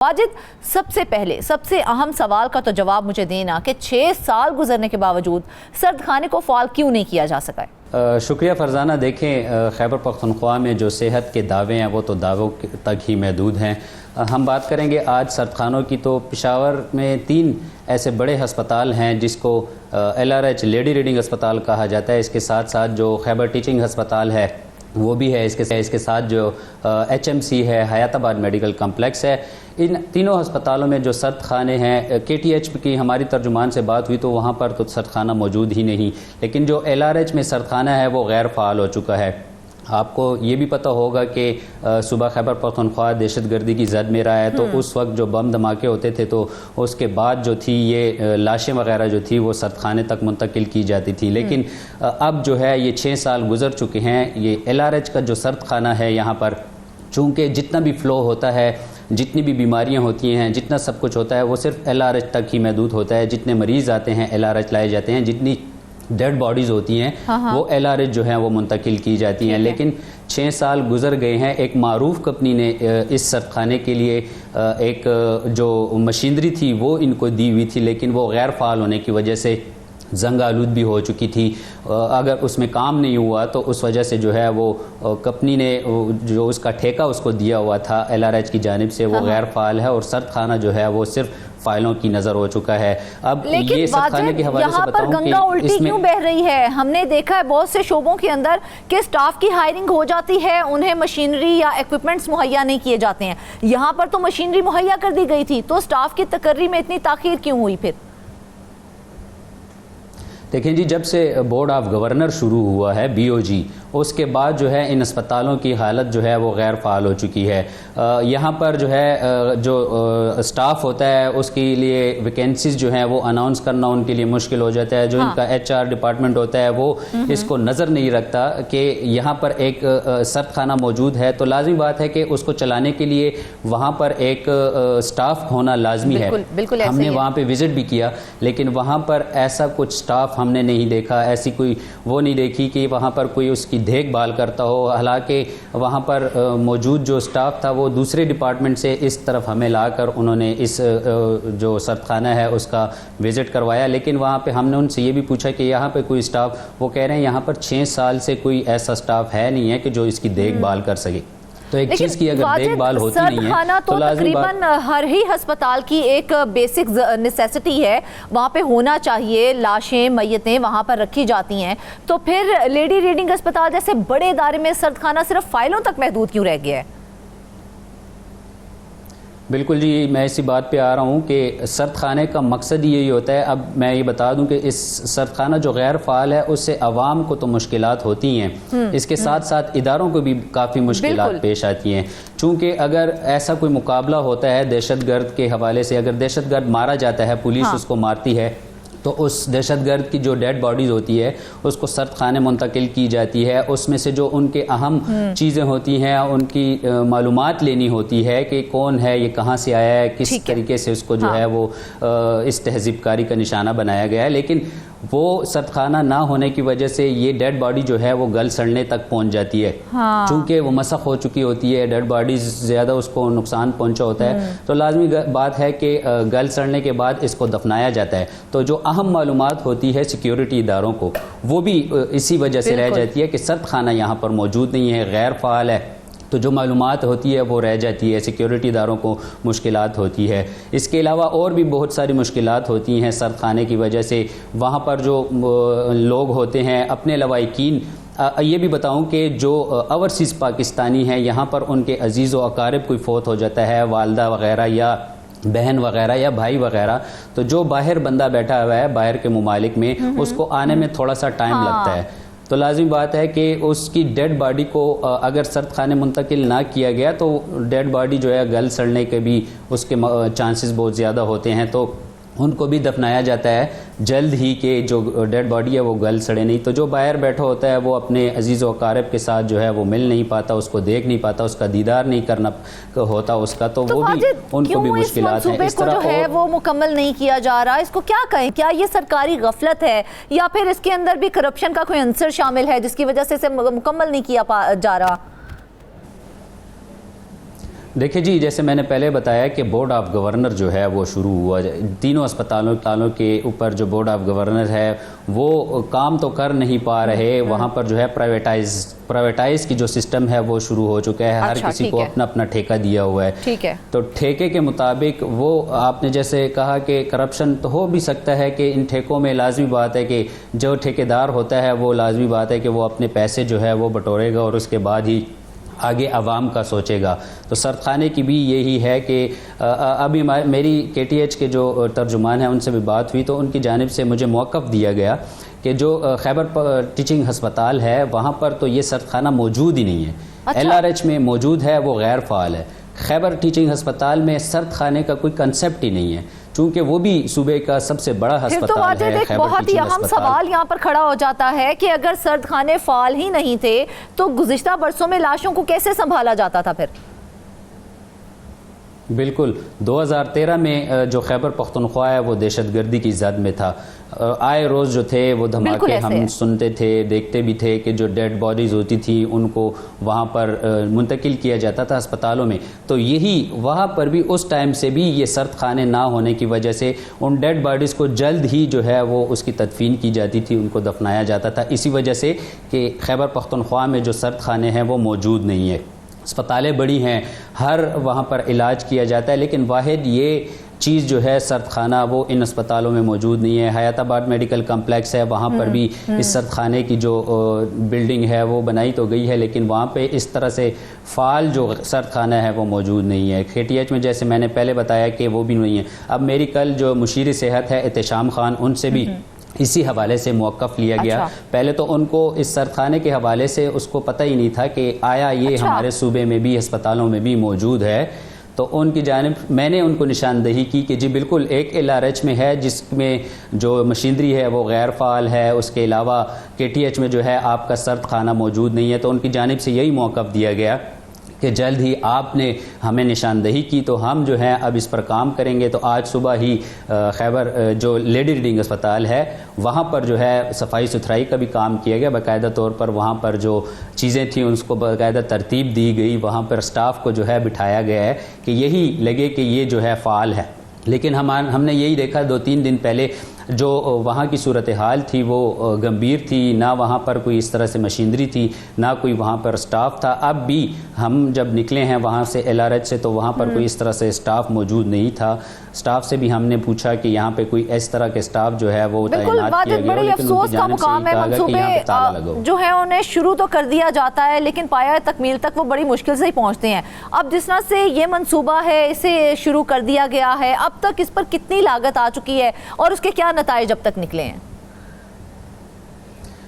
واجد، سب سے پہلے سب سے اہم سوال کا تو جواب مجھے دینا کہ 6 سال گزرنے کے باوجود سرد خانے کو فعال کیوں نہیں کیا جا سکا ہے؟ شکریہ فرزانہ۔ دیکھیں، خیبر پختونخوا میں جو صحت کے دعوے ہیں وہ تو دعووں تک ہی محدود ہیں۔ ہم بات کریں گے آج سرد خانوں کی، تو پشاور میں 3 ایسے بڑے ہسپتال ہیں جس کو LRH لیڈی ریڈنگ ہسپتال کہا جاتا ہے۔ اس کے ساتھ ساتھ جو خیبر ٹیچنگ ہسپتال ہے وہ بھی ہے، اس کے ساتھ جو HMC ہے، حیات آباد میڈیکل کمپلیکس ہے۔ ان تینوں ہسپتالوں میں جو سرد خانے ہیں، KTH کی ہماری ترجمان سے بات ہوئی تو وہاں پر تو سرد خانہ موجود ہی نہیں، لیکن جو LRH میں سرد خانہ ہے وہ غیر فعال ہو چکا ہے۔ آپ کو یہ بھی پتہ ہوگا کہ صوبہ خیبر پختونخوا دہشت گردی کی زد میں رہا ہے، تو اس وقت جو بم دھماکے ہوتے تھے تو اس کے بعد جو تھی یہ لاشیں وغیرہ جو تھی وہ سرد خانے تک منتقل کی جاتی تھی، لیکن اب جو ہے یہ 6 سال گزر چکے ہیں۔ یہ LRH کا جو سرد خانہ ہے یہاں پر چونکہ جتنا بھی فلو ہوتا ہے، جتنی بھی بیماریاں ہوتی ہیں، جتنا سب کچھ ہوتا ہے وہ صرف LRH تک ہی محدود ہوتا ہے۔ جتنے مریض آتے ہیں LRH لائے جاتے ہیں، جتنی ڈیڈ باڈیز ہوتی ہیں وہ LRH جو ہیں وہ منتقل کی جاتی ہیں، لیکن 6 سال گزر گئے ہیں۔ ایک معروف کمپنی نے اس سرد خانے کے لیے ایک جو مشینری تھی وہ ان کو دی ہوئی تھی، لیکن وہ غیر فعال ہونے کی وجہ سے زنگ آلود بھی ہو چکی تھی۔ اگر اس میں کام نہیں ہوا تو اس وجہ سے جو ہے وہ کمپنی نے جو اس کا ٹھیکہ اس کو دیا ہوا تھا LRH کی جانب سے وہ غیر فعال ہے، اور سرد خانہ جو ہے وہ صرف فائلوں کی نظر ہو چکا ہے۔ اب یہ سرد خانے کے حوالے سے بتاؤں کہ گنگا الٹی کیوں بہ رہی ہے؟ ہم نے دیکھا ہے بہت سے شعبوں کے اندر کہ سٹاف کی ہائرنگ ہو جاتی ہے، انہیں مشینری یا ایکوپمنٹس مہیا نہیں کیے جاتے ہیں۔ یہاں پر تو مشینری مہیا کر دی گئی تھی، تو سٹاف کی تقرری میں اتنی تاخیر کیوں ہوئی پھر؟ دیکھیں جی، جب سے بورڈ آف گورنر شروع ہوا ہے BOG، اس کے بعد جو ہے ان اسپتالوں کی حالت جو ہے وہ غیر فعال ہو چکی ہے۔ یہاں پر جو ہے جو سٹاف ہوتا ہے اس کے لیے ویکینسیز جو ہیں وہ اناؤنس کرنا ان کے لیے مشکل ہو جاتا ہے۔ جو ان کا HR ڈپارٹمنٹ ہوتا ہے وہ اس کو نظر نہیں رکھتا کہ یہاں پر ایک سرد خانہ موجود ہے، تو لازمی بات ہے کہ اس کو چلانے کے لیے وہاں پر ایک سٹاف ہونا لازمی ہے۔ ہم نے وہاں پہ وزٹ بھی کیا، لیکن وہاں پر ایسا کچھ سٹاف ہم نے نہیں دیکھا، ایسی کوئی وہ نہیں دیکھی کہ وہاں پر کوئی اس کی دیکھ بھال کرتا ہو۔ حالانکہ وہاں پر موجود جو سٹاف تھا وہ دوسرے ڈپارٹمنٹ سے اس طرف ہمیں لا کر انہوں نے اس جو سرد خانہ ہے اس کا وزٹ کروایا، لیکن وہاں پہ ہم نے ان سے یہ بھی پوچھا کہ یہاں پہ کوئی سٹاف، وہ کہہ رہے ہیں یہاں پر 6 سال سے کوئی ایسا سٹاف ہے نہیں ہے کہ جو اس کی دیکھ بھال کر سکے۔ تو ایک چیز کی اگر دیکھ بھال ہوتی نہیں ہے تو تقریباً ہر ہی ہسپتال کی ایک بیسک نیسیسٹی ہے، وہاں پہ ہونا چاہیے، لاشیں میتیں وہاں پر رکھی جاتی ہیں، تو پھر لیڈی ریڈنگ ہسپتال جیسے بڑے ادارے میں سرد خانہ صرف فائلوں تک محدود کیوں رہ گیا ہے؟ بالکل جی، میں اسی بات پہ آ رہا ہوں کہ سرد خانے کا مقصد یہی ہوتا ہے۔ اب میں یہ بتا دوں کہ اس سرد خانہ جو غیر فعال ہے اس سے عوام کو تو مشکلات ہوتی ہیں، اس کے ساتھ ساتھ اداروں کو بھی کافی مشکلات پیش آتی ہیں، چونکہ اگر ایسا کوئی مقابلہ ہوتا ہے دہشت گرد کے حوالے سے، اگر دہشت گرد مارا جاتا ہے، پولیس اس کو مارتی ہے، تو اس دہشت گرد کی جو ڈیڈ باڈیز ہوتی ہے اس کو سرد خانے منتقل کی جاتی ہے۔ اس میں سے جو ان کے اہم چیزیں ہوتی ہیں ان کی معلومات لینی ہوتی ہے کہ کون ہے، یہ کہاں سے آیا ہے، کس طریقے سے اس کو جو ہے وہ اس تہذیب کاری کا نشانہ بنایا گیا ہے، لیکن وہ سرد خانہ نہ ہونے کی وجہ سے یہ ڈیڈ باڈی جو ہے وہ گل سڑنے تک پہنچ جاتی ہے، چونکہ وہ مسخ ہو چکی ہوتی ہے، ڈیڈ باڈیز زیادہ اس کو نقصان پہنچا ہوتا ہے، تو لازمی بات ہے کہ گل سڑنے کے بعد اس کو دفنایا جاتا ہے۔ تو جو اہم معلومات ہوتی ہے سیکیورٹی اداروں کو وہ بھی اسی وجہ سے رہ جاتی ہے کہ سرد خانہ یہاں پر موجود نہیں ہے، غیر فعال ہے، تو جو معلومات ہوتی ہے وہ رہ جاتی ہے، سیکیورٹی اداروں کو مشکلات ہوتی ہے۔ اس کے علاوہ اور بھی بہت ساری مشکلات ہوتی ہیں سرد خانے کی وجہ سے۔ وہاں پر جو لوگ ہوتے ہیں اپنے لوائقین، یہ بھی بتاؤں کہ جو اوورسیز پاکستانی ہیں یہاں پر ان کے عزیز و اقارب کوئی فوت ہو جاتا ہے، والدہ وغیرہ یا بہن وغیرہ یا بھائی وغیرہ، تو جو باہر بندہ بیٹھا ہوا ہے باہر کے ممالک میں، اس کو آنے میں تھوڑا سا ٹائم لگتا ہے، تو لازمی بات ہے کہ اس کی ڈیڈ باڈی کو اگر سرد خانے منتقل نہ کیا گیا تو ڈیڈ باڈی جو ہے گل سڑنے کے بھی اس کے چانسز بہت زیادہ ہوتے ہیں، تو ان کو بھی دفنایا جاتا ہے جلد ہی کہ جو ڈیڈ باڈی ہے وہ گل سڑے نہیں۔ تو جو باہر بیٹھا ہوتا ہے وہ اپنے عزیز و اقارب کے ساتھ جو ہے وہ مل نہیں پاتا، اس کو دیکھ نہیں پاتا، اس کا دیدار نہیں کرنا ہوتا اس کا، تو وہ بھی ان کو بھی مشکلات ہیں۔ اس طرح جو ہے وہ مکمل نہیں کیا جا رہا، اس کو کیا کہیں؟ کیا یہ سرکاری غفلت ہے یا پھر اس کے اندر بھی کرپشن کا کوئی عنصر شامل ہے جس کی وجہ سے اسے مکمل نہیں کیا جا رہا؟ دیکھیں جی، جیسے میں نے پہلے بتایا کہ بورڈ آف گورنر جو ہے وہ شروع ہوا، تینوں اسپتالوں کے اوپر جو بورڈ آف گورنر ہے وہ کام تو کر نہیں پا رہے، وہاں پر جو ہے پرائیویٹائز کی جو سسٹم ہے وہ شروع ہو چکا ہے، ہر کسی کو اپنا اپنا ٹھیکہ دیا ہوا ہے۔ ٹھیک ہے، تو ٹھیکے کے مطابق وہ آپ نے جیسے کہا کہ کرپشن تو ہو بھی سکتا ہے کہ ان ٹھیکوں میں لازمی بات ہے کہ جو ٹھیکیدار ہوتا ہے وہ لازمی بات ہے کہ وہ اپنے پیسے جو ہے وہ بٹورے گا اور اس کے بعد ہی آگے عوام کا سوچے گا۔ تو سرد خانے کی بھی یہی ہے کہ ابھی میری KTH کے جو ترجمان ہیں ان سے بھی بات ہوئی تو ان کی جانب سے مجھے موقف دیا گیا کہ جو خیبر ٹیچنگ ہسپتال ہے وہاں پر تو یہ سرد خانہ موجود ہی نہیں ہے، LRH میں موجود ہے وہ غیر فعال ہے۔ خیبر ٹیچنگ ہسپتال میں سرد خانے کا کوئی کنسیپٹ ہی نہیں ہے، چونکہ وہ بھی صوبے کا سب سے بڑا ہسپتال ہے۔ ایک بہت ہی اہم سوال یہاں پر کھڑا ہو جاتا ہے کہ اگر سرد خانے فعال ہی نہیں تھے تو گزشتہ برسوں میں لاشوں کو کیسے سنبھالا جاتا تھا پھر؟ بالکل، 2013 میں جو خیبر پختونخوا ہے وہ دہشت گردی کی زد میں تھا، آئے روز جو تھے وہ دھماکے ہم سنتے تھے، دیکھتے بھی تھے کہ جو ڈیڈ باڈیز ہوتی تھی ان کو وہاں پر منتقل کیا جاتا تھا اسپتالوں میں، تو یہی وہاں پر بھی اس ٹائم سے بھی یہ سرد خانے نہ ہونے کی وجہ سے ان ڈیڈ باڈیز کو جلد ہی جو ہے وہ اس کی تدفین کی جاتی تھی، ان کو دفنایا جاتا تھا، اسی وجہ سے کہ خیبر پختونخوا میں جو سرد خانے ہیں وہ موجود نہیں ہے۔ اسپتالیں بڑی ہیں، ہر وہاں پر علاج کیا جاتا ہے، لیکن واحد یہ چیز جو ہے سرد خانہ وہ ان اسپتالوں میں موجود نہیں ہے۔ حیات آباد میڈیکل کمپلیکس ہے، وہاں پر بھی اس سرد خانے کی جو بلڈنگ ہے وہ بنائی تو گئی ہے، لیکن وہاں پہ اس طرح سے فعال جو سرد خانہ ہے وہ موجود نہیں ہے۔ KTH میں جیسے میں نے پہلے بتایا کہ وہ بھی نہیں ہے۔ اب میری کل جو مشیر صحت ہے احتشام خان، ان سے بھی اسی حوالے سے موقف لیا گیا۔ پہلے تو ان کو اس سرد خانے کے حوالے سے اس کو پتہ ہی نہیں تھا کہ آیا یہ ہمارے صوبے میں بھی اسپتالوں میں بھی موجود ہے، تو ان کی جانب میں نے ان کو نشاندہی کی کہ جی بالکل ایک LRH میں ہے جس میں جو مشینری ہے وہ غیر فعال ہے، اس کے علاوہ KTH میں جو ہے آپ کا سرد خانہ موجود نہیں ہے، تو ان کی جانب سے یہی موقف دیا گیا کہ جلد ہی آپ نے ہمیں نشاندہی کی تو ہم جو ہیں اب اس پر کام کریں گے۔ تو آج صبح ہی خیبر جو لیڈی ریڈنگ اسپتال ہے وہاں پر جو ہے صفائی ستھرائی کا بھی کام کیا گیا، باقاعدہ طور پر وہاں پر جو چیزیں تھیں اس کو باقاعدہ ترتیب دی گئی، وہاں پر سٹاف کو جو ہے بٹھایا گیا ہے کہ یہی لگے کہ یہ جو ہے فعال ہے۔ لیکن ہم نے یہی دیکھا 2-3 دن پہلے جو وہاں کی صورتحال تھی وہ گمبھیر تھی، نہ وہاں پر کوئی اس طرح سے مشینری تھی، نہ کوئی وہاں پر سٹاف تھا۔ اب بھی ہم جب نکلے ہیں وہاں سے LRH سے تو وہاں پر کوئی اس طرح سے سٹاف موجود نہیں تھا۔ سٹاف سے بھی ہم نے پوچھا کہ یہاں پہ کوئی اس طرح کے سٹاف جو ہے وہ تعینات کیا گیا، بڑی افسوس کا مقام ہے، منصوبے جو ہیں انہیں شروع تو کر دیا جاتا ہے لیکن پایہ تکمیل تک وہ بڑی مشکل سے ہی پہنچتے ہیں۔ اب جس طرح سے یہ منصوبہ ہے اسے شروع کر دیا گیا ہے، اب تک اس پر کتنی لاگت آ چکی ہے اور اس کے کیا نتائج اب تک نکلے ہیں؟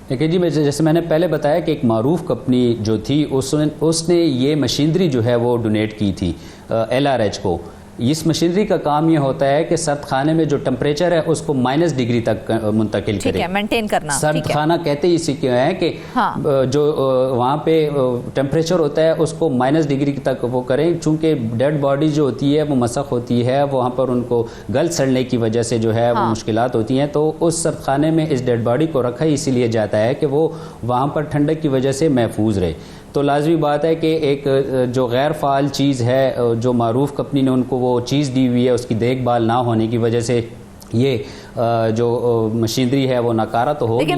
دیکھیں جی، جیسے میں نے پہلے بتایا کہ ایک معروف کمپنی جو تھی اس نے یہ مشینری جو ہے وہ ڈونیٹ کی تھی LRH کو۔ اس مشینری کا کام یہ ہوتا ہے کہ سرد خانے میں جو ٹمپریچر ہے اس کو -, ڈگری تک منتقل کرے، مینٹین کرنا۔ سرد خانہ کہتے ہی اسی کیوں ہے کہ جو وہاں پہ ٹمپریچر ہوتا ہے اس کو -, ڈگری تک وہ کریں، چونکہ ڈیڈ باڈی جو ہوتی ہے وہ مسخ ہوتی ہے، وہاں پر ان کو گل سڑنے کی وجہ سے جو ہے وہ مشکلات ہوتی ہیں، تو اس سرد خانے میں اس ڈیڈ باڈی کو رکھا ہی اسی لیے جاتا ہے کہ وہ وہاں پر ٹھنڈک کی وجہ سے محفوظ رہے۔ تو لازمی بات ہے کہ ایک جو غیر فعال چیز ہے، جو معروف کمپنی نے ان کو وہ چیز دی ہوئی ہے، اس کی دیکھ بھال نہ ہونے کی وجہ سے یہ جو مشینری ہے وہ ناکارہ تو ہوگی۔